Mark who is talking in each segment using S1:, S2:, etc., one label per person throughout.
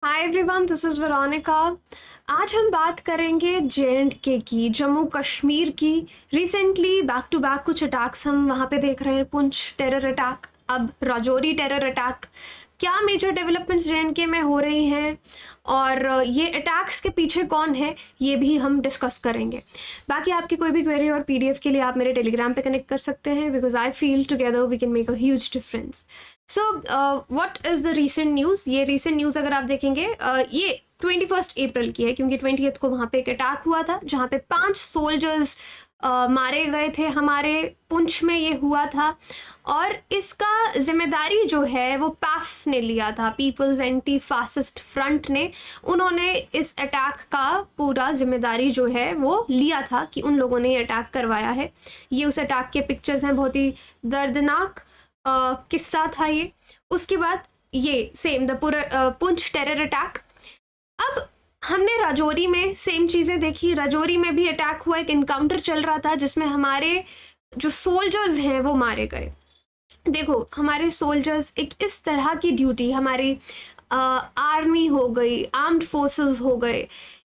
S1: Hi everyone, this is Veronica. आज हम बात करेंगे जे.एंड.के की, जम्मू कश्मीर की। रिसेंटली बैक टू बैक कुछ अटैक्स हम वहाँ पे देख रहे हैं। पुंछ टेरर अटैक, अब राजौरी टेरर अटैक। क्या मेजर डेवलपमेंट्स जे.एंड.के में हो रही हैं और ये अटैक्स के पीछे कौन है, ये भी हम डिस्कस करेंगे। बाकी आपकी कोई भी क्वेरी और पीडीएफ के लिए आप मेरे टेलीग्राम पे कनेक्ट कर सकते हैं, because I feel together we can make a huge difference. So what is the recent news? ये रीसेंट न्यूज़ अगर आप देखेंगे, ये 21 अप्रैल की है, क्योंकि 20th को वहाँ पे एक अटैक हुआ था जहाँ पे 5 सोल्जर्स मारे गए थे। हमारे पुंछ में ये हुआ था और इसका जिम्मेदारी जो है वो पैफ ने लिया था, पीपल्स एंटी फासिस्ट फ्रंट ने। उन्होंने इस अटैक का पूरा जिम्मेदारी जो है वो लिया था कि उन लोगों ने ये अटैक करवाया है। ये उस अटैक के पिक्चर्स हैं, बहुत ही दर्दनाक किस्सा था ये। उसके बाद ये सेम द पूरा पुंछ टेरर अटैक। अब हमने राजौरी में सेम चीज़ें देखी। राजौरी में भी अटैक हुआ, एक इनकाउंटर चल रहा था जिसमें हमारे जो सोल्जर्स हैं वो मारे गए। देखो, हमारे सोल्जर्स एक इस तरह की ड्यूटी, हमारी आर्मी हो गई, आर्म्ड फोर्सेस हो गए,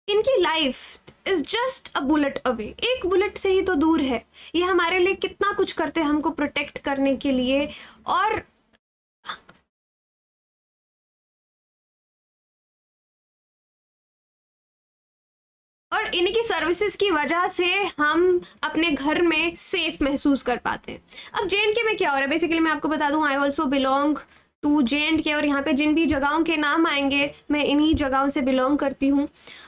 S1: इनकी life is just a bullet away. एक बुलेट से ही तो दूर है। ये हमारे लिए कितना कुछ करते हैं हमको प्रोटेक्ट करने के लिए। और इन्हीं की सर्विसेज की वजह से हम अपने घर में सेफ महसूस कर पाते हैं। अब जे.एंड.के में क्या हो रहा है, बेसिकली मैं आपको बता दूं, I also belong to J and K, और यहाँ पे जिन भी जगहों के नाम आएंगे मैं इन्हीं जगहों से बिलोंग करती हूँ।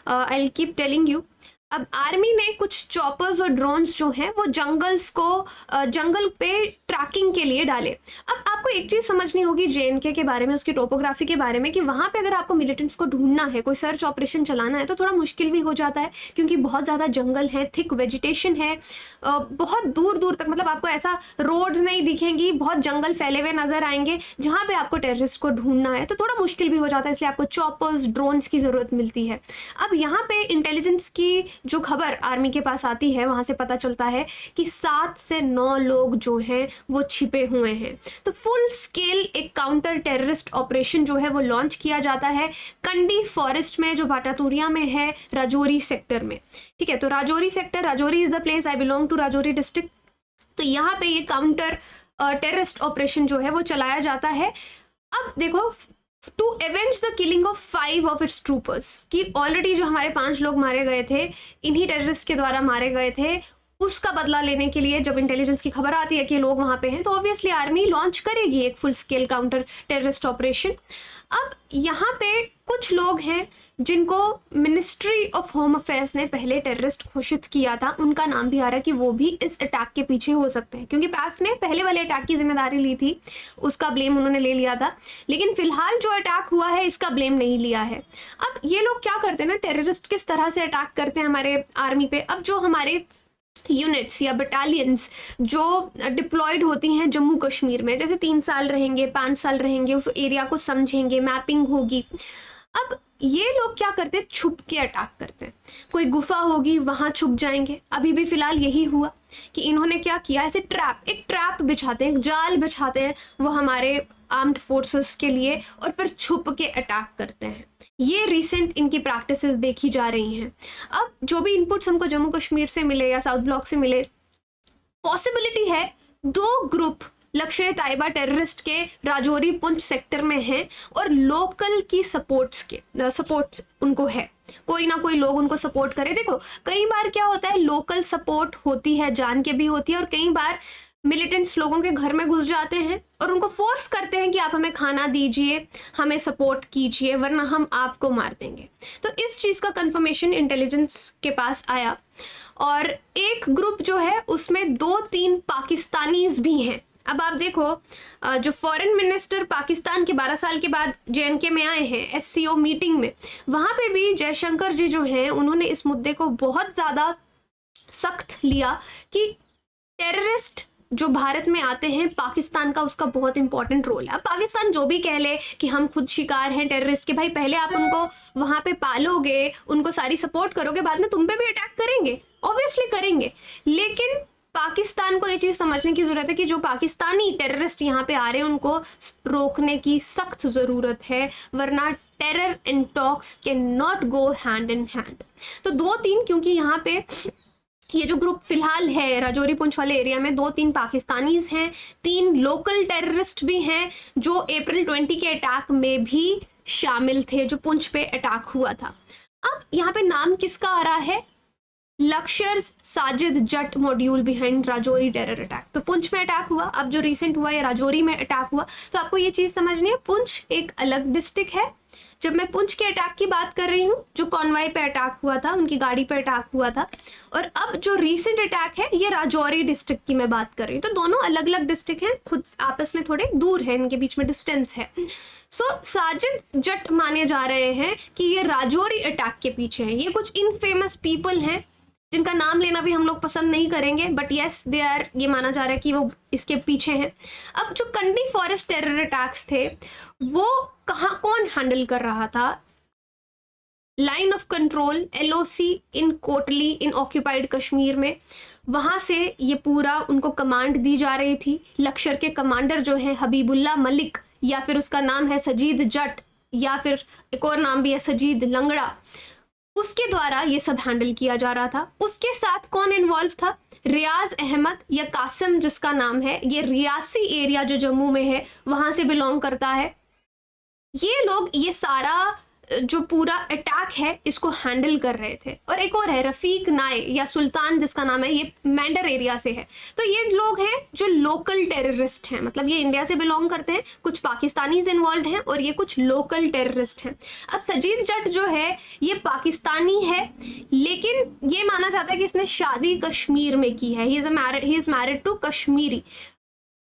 S1: I will keep telling you. अब आर्मी ने कुछ चॉपर्स और ड्रोन्स जो हैं वो जंगल पे ट्रैकिंग के लिए डाले। अब आपको एक चीज़ समझनी होगी जे.एंड.के के बारे में, उसकी टोपोग्राफी के बारे में, कि वहाँ पे अगर आपको मिलिटेंट्स को ढूंढना है, कोई सर्च ऑपरेशन चलाना है, तो थोड़ा मुश्किल भी हो जाता है, क्योंकि बहुत ज़्यादा जंगल है, थिक वेजिटेशन है, बहुत दूर दूर तक, मतलब आपको ऐसा रोड्स नहीं दिखेंगी, बहुत जंगल फैले हुए नजर आएंगे जहाँ पे आपको टेररिस्ट को ढूंढना है, तो थोड़ा मुश्किल भी हो जाता है। इसलिए आपको चॉपर्स, ड्रोन्स की ज़रूरत मिलती है। अब यहाँ पे इंटेलिजेंस की जो खबर आर्मी के पास आती है, वहां से पता चलता है कि 7 से 9 लोग जो हैं वो छिपे हुए हैं। तो फुल स्केल एक काउंटर टेररिस्ट ऑपरेशन जो है वो लॉन्च किया जाता है कंडी फॉरेस्ट में, जो बाटातूरिया में है, राजौरी सेक्टर में। ठीक है, तो Rajouri sector, Rajouri is the place, I belong to Rajouri district. तो यहाँ पे ये काउंटर टेररिस्ट ऑपरेशन जो है वो चलाया जाता है। अब देखो, to avenge the killing of 5 of its troopers, कि ऑलरेडी जो हमारे 5 लोग मारे गए थे, इन्हीं टेररिस्ट के द्वारा मारे गए थे, उसका बदला लेने के लिए जब इंटेलिजेंस की खबर आती है कि लोग वहाँ पे हैं, तो ऑब्वियसली आर्मी लॉन्च करेगी एक full scale counter terrorist operation. अब यहाँ पे कुछ लोग हैं जिनको मिनिस्ट्री ऑफ होम अफेयर्स ने पहले टेररिस्ट घोषित किया था, उनका नाम भी आ रहा है कि वो भी इस अटैक के पीछे हो सकते हैं, क्योंकि पैफ ने पहले वाले अटैक की जिम्मेदारी ली थी, उसका ब्लेम उन्होंने ले लिया था, लेकिन फिलहाल जो अटैक हुआ है इसका ब्लेम नहीं लिया है। अब ये लोग क्या करते हैं ना, टेररिस्ट किस तरह से अटैक करते हैं हमारे आर्मी पे। अब जो हमारे यूनिट्स या बटालियंस जो डिप्लॉयड होती हैं जम्मू कश्मीर में, जैसे 3 साल रहेंगे, 5 साल रहेंगे, उस एरिया को समझेंगे, मैपिंग होगी। अब ये लोग क्या करते हैं, छुप के अटैक करते हैं। कोई गुफा होगी, वहां छुप जाएंगे। अभी भी फिलहाल यही हुआ कि इन्होंने क्या किया, ऐसे एक ट्रैप बिछाते हैं, एक जाल बिछाते हैं वो हमारे आर्म्ड फोर्सेस के लिए, और फिर छुप के अटैक करते हैं। ये रिसेंट इनकी प्रैक्टिसेस देखी जा रही हैं। अब जो भी इनपुट्स हमको जम्मू कश्मीर से मिले या साउथ ब्लॉक से मिले, पॉसिबिलिटी है 2 ग्रुप लश्कर तैयबा टेररिस्ट के राजौरी पुंछ सेक्टर में हैं और लोकल की सपोर्ट उनको है, कोई ना कोई लोग उनको सपोर्ट करे। देखो, कई बार क्या होता है, लोकल सपोर्ट होती है, जान के भी होती है, और कई बार मिलिटेंट्स लोगों के घर में घुस जाते हैं और उनको फोर्स करते हैं कि आप हमें खाना दीजिए, हमें सपोर्ट कीजिए, वरना हम आपको मार देंगे। तो इस चीज़ का कंफर्मेशन इंटेलिजेंस के पास आया, और एक ग्रुप जो है उसमें 2-3 पाकिस्तानीज भी हैं। अब आप देखो, जो फॉरेन मिनिस्टर पाकिस्तान के 12 साल के बाद जे.एंड.के में आए हैं एससीओ मीटिंग में, वहाँ पे भी जयशंकर जी जो हैं उन्होंने इस मुद्दे को बहुत ज़्यादा सख्त लिया कि टेररिस्ट जो भारत में आते हैं, पाकिस्तान का उसका बहुत इंपॉर्टेंट रोल है। अब पाकिस्तान जो भी कह ले कि हम खुद शिकार हैं टेररिस्ट के, भाई पहले आप उनको वहाँ पे पालोगे, उनको सारी सपोर्ट करोगे, बाद में तुम पे भी अटैक करेंगे, ऑब्वियसली करेंगे। लेकिन पाकिस्तान को ये चीज़ समझने की ज़रूरत है कि जो पाकिस्तानी टेररिस्ट यहाँ पे आ रहे हैं उनको रोकने की सख्त ज़रूरत है, वरना terror and talks can not go hand in hand. तो 2-3, क्योंकि यहाँ पे ये जो ग्रुप फिलहाल है राजौरी पुंछ वाले एरिया में 2-3 पाकिस्तानीज हैं, 3 लोकल टेररिस्ट भी हैं जो अप्रैल 20 के अटैक में भी शामिल थे, जो पुंछ पे अटैक हुआ था। अब यहाँ पे नाम किसका आ रहा है? Lashkar Sajid Jatt module behind Rajouri terror attack. तो पुंछ में अटैक हुआ, अब जो रिसेंट हुआ ये राजौरी में अटैक हुआ। तो आपको ये चीज समझनी है, पुंछ एक अलग डिस्ट्रिक्ट है। जब मैं पुंछ के अटैक की बात कर रही हूँ, जो कॉन्वॉय पे अटैक हुआ था, उनकी गाड़ी पे अटैक हुआ था, और अब जो रीसेंट अटैक है ये राजौरी डिस्ट्रिक्ट की मैं बात कर रही हूँ। तो दोनों अलग अलग डिस्ट्रिक्ट हैं, खुद आपस में थोड़े दूर है, इनके बीच में डिस्टेंस है। सो साजिद जट माने जा रहे हैं कि ये राजौरी अटैक के पीछे हैं। ये कुछ इनफेमस पीपल हैं जिनका नाम लेना भी हम लोग पसंद नहीं करेंगे, बट यस दे आर, ये माना जा रहा है कि वो इसके पीछे हैं। अब जो कंडी फॉरेस्ट टेरर अटैक्स थे वो कौन हैंडल कर रहा था? Line of control LOC in Kotli in occupied Kashmir में, वहां से ये पूरा उनको कमांड दी जा रही थी। लश्कर के कमांडर जो है हबीबुल्ला मलिक, या फिर उसका नाम है सजीद जट, या फिर एक और नाम भी है सजीद लंगड़ा, उसके द्वारा ये सब हैंडल किया जा रहा था। उसके साथ कौन इन्वॉल्व था? रियाज अहमद या कासिम जिसका नाम है, ये रियासी एरिया जो जम्मू में है वहां से बिलोंग करता है। ये लोग ये सारा जो पूरा अटैक है इसको हैंडल कर रहे थे। और एक और है रफीक नाय या सुल्तान जिसका नाम है, ये मैंडर एरिया से है। तो ये लोग हैं जो लोकल टेररिस्ट हैं, मतलब ये इंडिया से बिलोंग करते हैं, कुछ पाकिस्तानीज इन्वॉल्व हैं और ये कुछ लोकल टेररिस्ट हैं। अब सजीद जट जो है ये पाकिस्तानी है, लेकिन ये माना जाता है कि इसने शादी कश्मीर में की है। He is married to Kashmiri.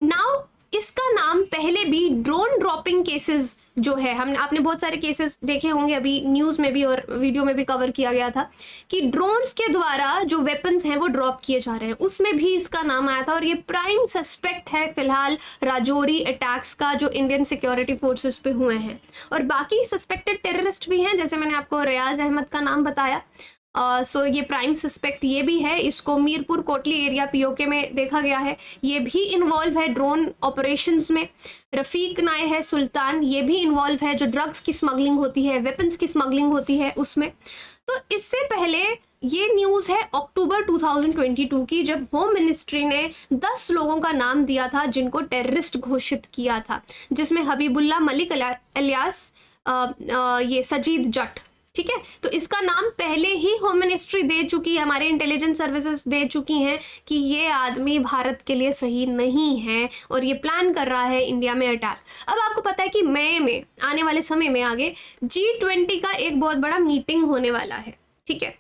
S1: Now इसका नाम पहले भी ड्रोन ड्रॉपिंग केसेस जो है, हमने आपने बहुत सारे केसेस देखे होंगे, अभी न्यूज़ में भी और वीडियो में भी कवर किया गया था कि ड्रोन्स के द्वारा जो वेपन्स हैं वो ड्रॉप किए जा रहे हैं, उसमें भी इसका नाम आया था। और ये प्राइम सस्पेक्ट है फिलहाल राजौरी अटैक्स का जो इंडियन सिक्योरिटी फोर्सेस पे हुए हैं। और बाकी सस्पेक्टेड टेररिस्ट भी हैं, जैसे मैंने आपको रियाज अहमद का नाम बताया। सो ये प्राइम सस्पेक्ट ये भी है, इसको मीरपुर कोटली एरिया POK में देखा गया है, ये भी इन्वॉल्व है ड्रोन ऑपरेशंस में। रफीक नाय है सुल्तान, ये भी इन्वॉल्व है, जो ड्रग्स की स्मगलिंग होती है, वेपन्स की स्मगलिंग होती है उसमें। तो इससे पहले ये न्यूज़ है अक्टूबर 2022 की, जब होम मिनिस्ट्री ने 10 लोगों का नाम दिया था जिनको टेररिस्ट घोषित किया था, जिसमें हबीबुल्ला मलिक अलियास ये सजीद जट, ठीक है। तो इसका नाम पहले ही होम मिनिस्ट्री दे चुकी है, हमारे इंटेलिजेंस सर्विसेज दे चुकी हैं कि ये आदमी भारत के लिए सही नहीं है और ये प्लान कर रहा है इंडिया में अटैक। अब आपको पता है कि मई में आने वाले समय में आगे G20 का एक बहुत बड़ा मीटिंग होने वाला है, ठीक है।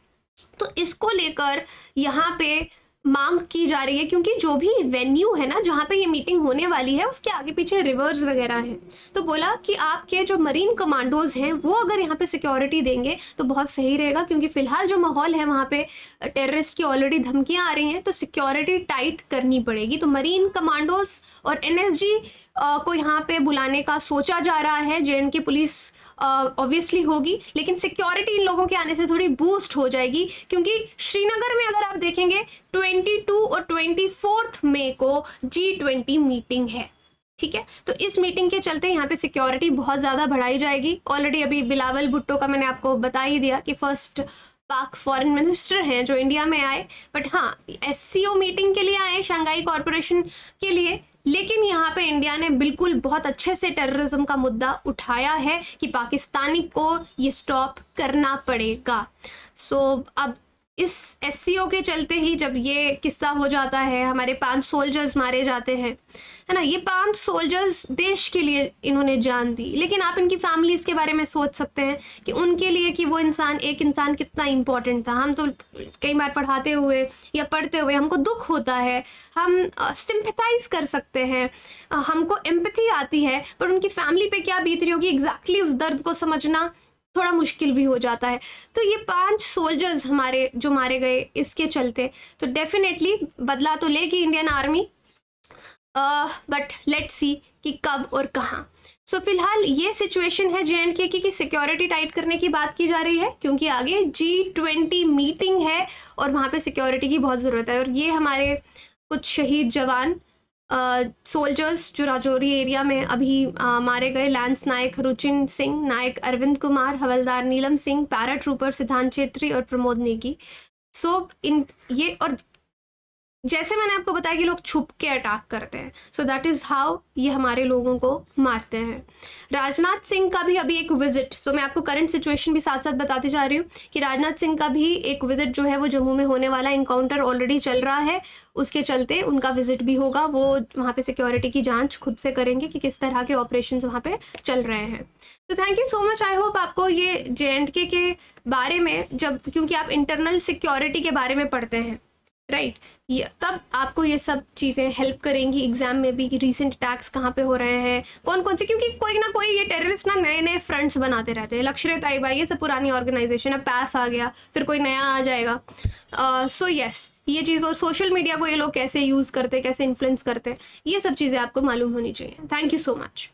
S1: तो इसको लेकर यहाँ पे मांग की जा रही है, क्योंकि जो भी वेन्यू है ना जहाँ पे ये मीटिंग होने वाली है उसके आगे पीछे रिवर्स वगैरह हैं। तो बोला कि आपके जो मरीन कमांडोज हैं वो अगर यहाँ पे सिक्योरिटी देंगे तो बहुत सही रहेगा, क्योंकि फिलहाल जो माहौल है वहाँ पे टेररिस्ट की ऑलरेडी धमकियाँ आ रही हैं, तो सिक्योरिटी टाइट करनी पड़ेगी। तो मरीन कमांडोज और NSG को यहाँ पे बुलाने का सोचा जा रहा है। JNK पुलिस ऑब्वियसली होगी, लेकिन सिक्योरिटी इन लोगों के आने से थोड़ी बूस्ट हो जाएगी, क्योंकि श्रीनगर में अगर आप देखेंगे 22 और 24 मई को G20 मीटिंग है, ठीक है। तो इस मीटिंग के चलते यहाँ पे सिक्योरिटी बहुत ज़्यादा बढ़ाई जाएगी। ऑलरेडी अभी बिलावल भुट्टो का मैंने आपको बता ही दिया कि फर्स्ट पाक फॉरेन मिनिस्टर हैं जो इंडिया में आए, बट हाँ SCO मीटिंग के लिए आए, शंघाई कॉरपोरेशन के लिए। लेकिन यहाँ पे इंडिया ने बिल्कुल बहुत अच्छे से टेररिज्म का मुद्दा उठाया है कि पाकिस्तानी को ये स्टॉप करना पड़ेगा। सो अब इस SCO के चलते ही जब ये किस्सा हो जाता है, हमारे 5 सोल्जर्स मारे जाते हैं, है ना। ये 5 सोल्जर्स देश के लिए इन्होंने जान दी, लेकिन आप इनकी फैमिलीज के बारे में सोच सकते हैं कि उनके लिए कि वो एक इंसान कितना इम्पोर्टेंट था। हम तो कई बार पढ़ाते हुए या पढ़ते हुए हमको दुख होता है, हम सिंपैथाइज कर सकते हैं, हमको एम्पैथी आती है, पर उनकी फैमिली पे क्या बीत रही होगी एग्जैक्टली उस दर्द को समझना थोड़ा मुश्किल भी हो जाता है। तो ये 5 सोल्जर्स हमारे जो मारे गए इसके चलते, तो डेफिनेटली बदला तो लेगी Indian army, but let's see कि कब और कहाँ। सो फिलहाल ये सिचुएशन है JNK की कि सिक्योरिटी टाइट करने की बात की जा रही है, क्योंकि आगे G20 मीटिंग है और वहाँ पे सिक्योरिटी की बहुत ज़रूरत है। और ये हमारे कुछ शहीद जवान सोल्जर्स जो राजौरी एरिया में अभी मारे गए, लैंस नायक रुचिन सिंह, नायक अरविंद कुमार, हवलदार नीलम सिंह, पैरा ट्रूपर सिद्धांत छेत्री और प्रमोद नेगी। सो इन ये, और जैसे मैंने आपको बताया कि लोग छुप के अटैक करते हैं, सो दैट इज़ हाउ ये हमारे लोगों को मारते हैं। राजनाथ सिंह का भी अभी एक विजिट, सो मैं आपको करंट सिचुएशन भी साथ साथ बताते जा रही हूँ कि राजनाथ सिंह का भी एक विजिट जो है वो जम्मू में होने वाला, इनकाउंटर ऑलरेडी चल रहा है, उसके चलते उनका विजिट भी होगा। वो वहाँ पे सिक्योरिटी की जांच खुद से करेंगे कि किस तरह के ऑपरेशंस वहाँ पे चल रहे हैं। तो thank you so much. I hope आपको ये JNK के बारे में, जब क्योंकि आप इंटरनल सिक्योरिटी के बारे में पढ़ते हैं राइट, तब आपको ये सब चीज़ें हेल्प करेंगी एग्जाम में भी, कि रीसेंट अटैक्स कहाँ पे हो रहे हैं, कौन कौन से, क्योंकि कोई ना कोई ये टेररिस्ट ना नए नए फ्रंट्स बनाते रहते हैं। लश्कर-ए-तैयबा ये सब पुरानी ऑर्गेनाइजेशन है, पैफ आ गया, फिर कोई नया आ जाएगा। सो यस, ये चीज़, और सोशल मीडिया को ये लोग कैसे यूज़ करते हैं, कैसे इन्फ्लुएंस करते हैं, ये सब चीज़ें आपको मालूम होनी चाहिए। Thank you so much.